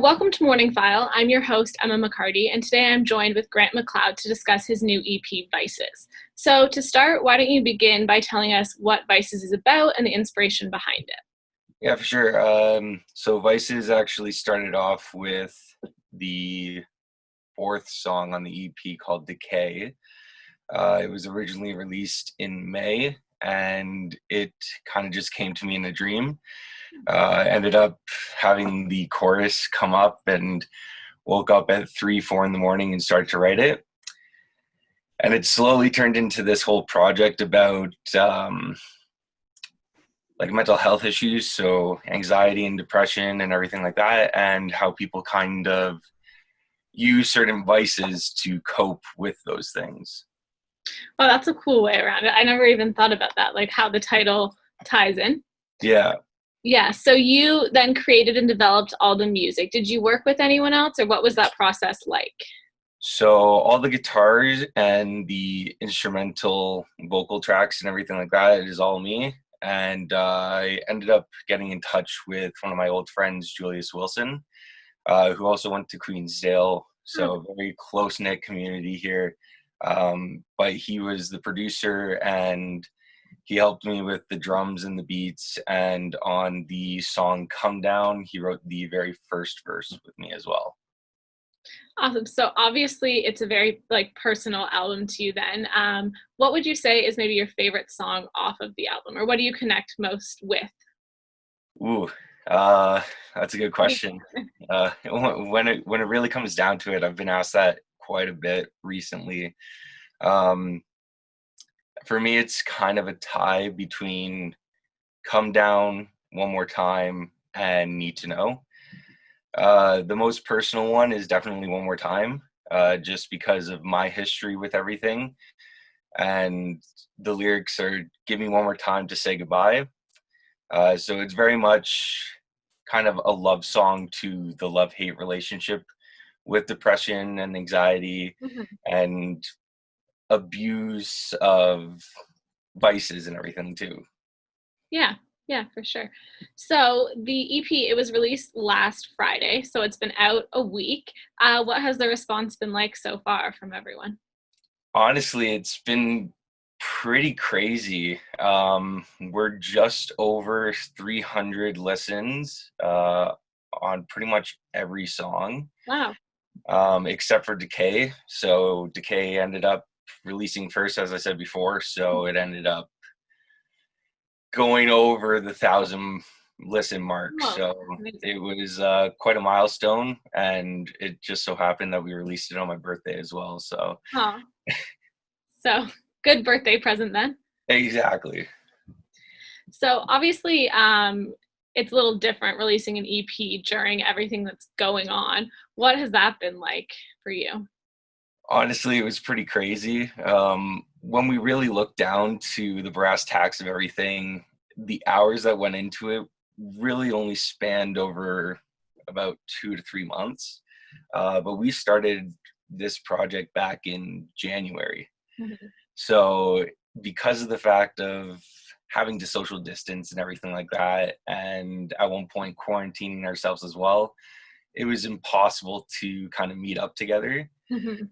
welcome to MorningFile. I'm your host, Emma McCarty, and today I'm joined with Grant McLeod to discuss his new EP, Vices. So to start, why don't you begin by telling us what Vices is about and the inspiration behind it? Yeah, for sure. So Vices actually started off with the fourth song on the EP called Decay. It was originally released in May, and it kind of just came to me in a dream. Ended up having the chorus come up and woke up at 3, 4 in the morning and started to write it. And it slowly turned into this whole project about like mental health issues, so anxiety and depression and everything like that, and how people kind of use certain vices to cope with those things. Oh, that's a cool way around it. I never even thought about that, like how the title ties in. Yeah. Yeah, so you then created and developed all the music. Did you work with anyone else, or what was that process like? So all the guitars and the instrumental vocal tracks and everything like that, it is all me. And I ended up getting in touch with one of my old friends, Julius Wilson, who also went to Queensdale. So a very close-knit community here. But he was the producer, and he helped me with the drums and the beats. And on the song Come Down, he wrote the very first verse with me as well. Awesome. So obviously it's a very personal album to you then. What would you say is maybe your favorite song off of the album, or what do you connect most with? Ooh, that's a good question. When it really comes down to it, I've been asked that quite a bit recently. For me, it's kind of a tie between Come Down, One More Time, and Need to Know. The most personal one is definitely One More Time, just because of my history with everything. And the lyrics are, give me one more time to say goodbye. So it's very much kind of a love song to the love-hate relationship with depression and anxiety and abuse of vices and everything too. Yeah, for sure. So the EP, it was released last Friday, so it's been out a week. What has the response been like so far from everyone? Honestly, it's been pretty crazy. We're just over 300 listens on pretty much every song, Wow. except for Decay. So Decay ended up releasing first, as I said before, so it ended up going over the 1,000 listen mark. Oh, So amazing. it was quite a milestone, and it just so happened that we released it on my birthday as well. So Oh, so good birthday present then. exactly. So obviously, it's a little different releasing an EP during everything that's going on. What has that been like for you? Honestly, it was pretty crazy. When we really looked down to the brass tacks of everything, the hours that went into it really only spanned over about 2 to 3 months. But we started this project back in January. Mhm. So because of the fact of having to social distance and everything like that, and at one point quarantining ourselves as well, it was impossible to kind of meet up together. Mhm.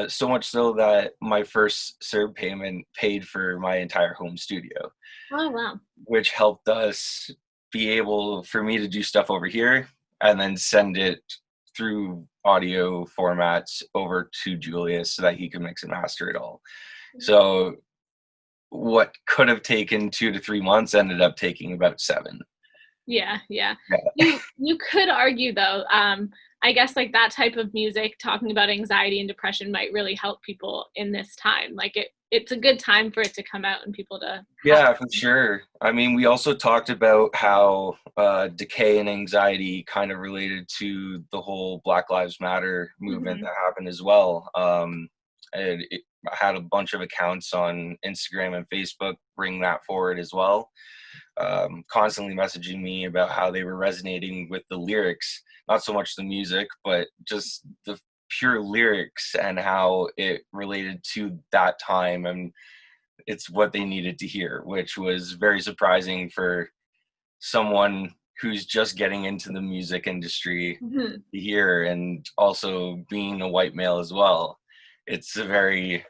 So much so that my first CERB payment paid for my entire home studio, Oh, wow. which helped us be able for me to do stuff over here and then send it through audio formats over to Julius so that he could mix and master it all. So what could have taken 2 to 3 months ended up taking about 7. Yeah, yeah. Yeah. You could argue though, I guess that type of music talking about anxiety and depression might really help people in this time. It's a good time for it to come out and people to have. Yeah, for sure. I mean, we also talked about how decay and anxiety kind of related to the whole Black Lives Matter movement Mhm. that happened as well. And I had a bunch of accounts on Instagram and Facebook bring that forward as well, constantly messaging me about how they were resonating with the lyrics, not so much the music, but just the pure lyrics and how it related to that time, and it's what they needed to hear, which was very surprising for someone who's just getting into the music industry Mm-hmm. here, and also being a white male as well. It's a very,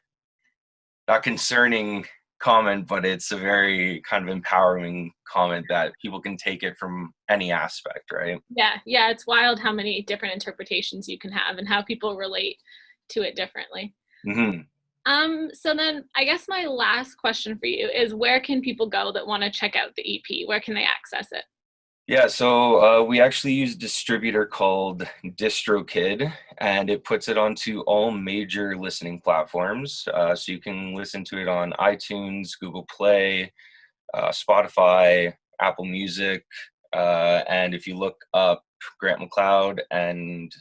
not concerning comment, but it's a very kind of empowering comment that people can take it from any aspect, right? Yeah, it's wild how many different interpretations you can have and how people relate to it differently. Mm-hmm. So then I guess my last question for you is, where can people go that want to check out the EP? Where can they access it? Yeah, so we actually use a distributor called DistroKid, and it puts it onto all major listening platforms. So you can listen to it on iTunes, Google Play, Spotify, Apple Music, and if you look up Grant McLeod and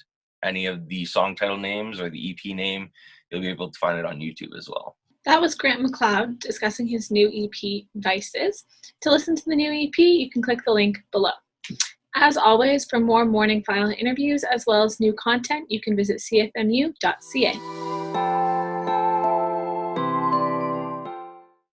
any of the song title names or the EP name, you'll be able to find it on YouTube as well. That was Grant McLeod discussing his new EP, Vices. To listen to the new EP, you can click the link below. As always, for more MorningFile interviews as well as new content, you can visit cfmu.ca.